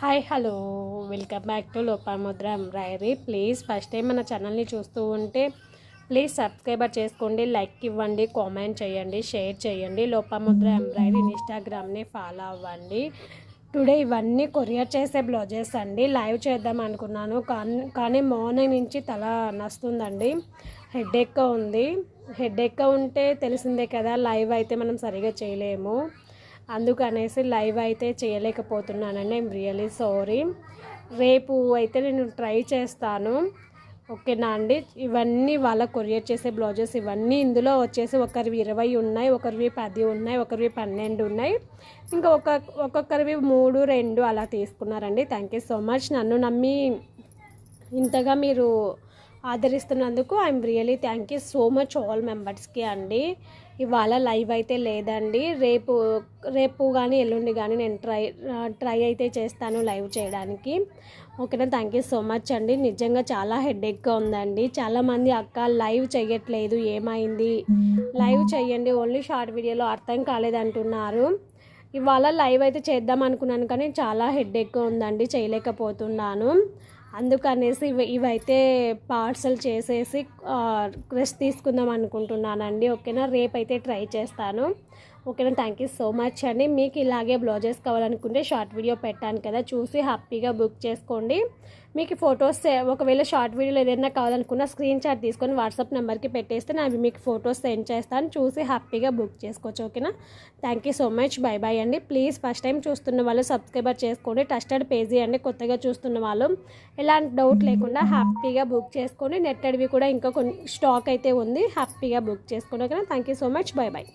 Hi hello welcome back to Lopamudra embroidery. Please first time మన ఛానల్ని చూస్తూ ఉంటే ప్లీజ్ సబ్స్క్రైబర్ చేసుకోండి, లైక్ ఇవ్వండి, కామెంట్ చేయండి, షేర్ చేయండి. లోపాముద్ర ఎంబ్రాయిడరీ ఇన్స్టాగ్రామ్ని ఫాలో అవ్వండి. టుడే ఇవన్నీ కొరియర్ చేసే బ్లౌజెస్ అండి. లైవ్ చేద్దాం అనుకున్నాను కానీ మార్నింగ్ నుంచి తల నస్తుందండి, హెడేక్గా ఉంది. హెడేక్గా ఉంటే తెలిసిందే కదా, లైవ్ అయితే మనం సరిగా చేయలేము. అందుకనేసి లైవ్ అయితే చేయలేకపోతున్నానండి. I'm really sorry. రేపు అయితే నేను ట్రై చేస్తాను, ఓకేనా అండి. ఇవన్నీ వాళ్ళ కొరియర్ చేసే బ్లౌజెస్ ఇవన్నీ ఇందులో వచ్చేసి ఒకరివి 20 ఉన్నాయి, ఒకరివి 10 ఉన్నాయి, ఒకరివి 12 ఉన్నాయి, ఇంకా ఒక్కొక్కరివి 3, 2 అలా తీసుకున్నారండి. Thank you so much. నన్ను నమ్మి ఇంతగా మీరు ఆదరిస్తున్నందుకు I'm really thank you so much all మెంబర్స్కి అండి. ఇవాళ లైవ్ అయితే లేదండి, రేపు కానీ ఎల్లుండి కానీ నేను ట్రై అయితే చేస్తాను లైవ్ చేయడానికి, ఓకేనా. థ్యాంక్ యూ సో మచ్ అండి. నిజంగా చాలా హెడేక్గా ఉందండి. చాలామంది అక్క లైవ్ చేయట్లేదు, ఏమైంది, లైవ్ చేయండి, ఓన్లీ షార్ట్ వీడియోలో అర్థం కాలేదంటున్నారు. ఇవాళ లైవ్ అయితే చేద్దాం అనుకున్నాను కానీ చాలా హెడేక్గా ఉందండి, చేయలేకపోతున్నాను. అందుకనేసి ఇవైతే పార్సల్ చేసేసి రెస్ట్ తీసుకుందాం అనుకుంటున్నానండి, ఓకేనా. రేపైతే ట్రై చేస్తాను, ఓకేనా. థ్యాంక్ యూ సో మచ్ అండి. మీకు ఇలాగే బ్లౌజెస్ కావాలనుకుంటే షార్ట్ వీడియో పెట్టాను కదా, చూసి హ్యాపీగా బుక్ చేసుకోండి. మీకు ఫొటోస్ ఒకవేళ షార్ట్ వీడియోలో ఏదైనా కావాలనుకున్న స్క్రీన్ షాట్ తీసుకొని వాట్సాప్ నెంబర్కి పెట్టేస్తే నేను మీకు ఫొటోస్ సెండ్ చేస్తాను, చూసి హ్యాపీగా బుక్ చేసుకోవచ్చు, ఓకేనా. Thank you so much. By by అండి. ప్లీజ్ ఫస్ట్ టైం చూస్తున్న వాళ్ళు సబ్స్క్రైబర్ చేసుకోండి, ట్రస్టెడ్ పేజీ అండి. కొత్తగా చూస్తున్న వాళ్ళు ఎలాంటి డౌట్ లేకుండా హ్యాపీగా బుక్ చేసుకోండి. నెట్టడివి కూడా ఇంకా కొన్ని స్టాక్ అయితే ఉంది, హ్యాపీగా బుక్ చేసుకోండి, ఓకేనా. Thank you so much. By by.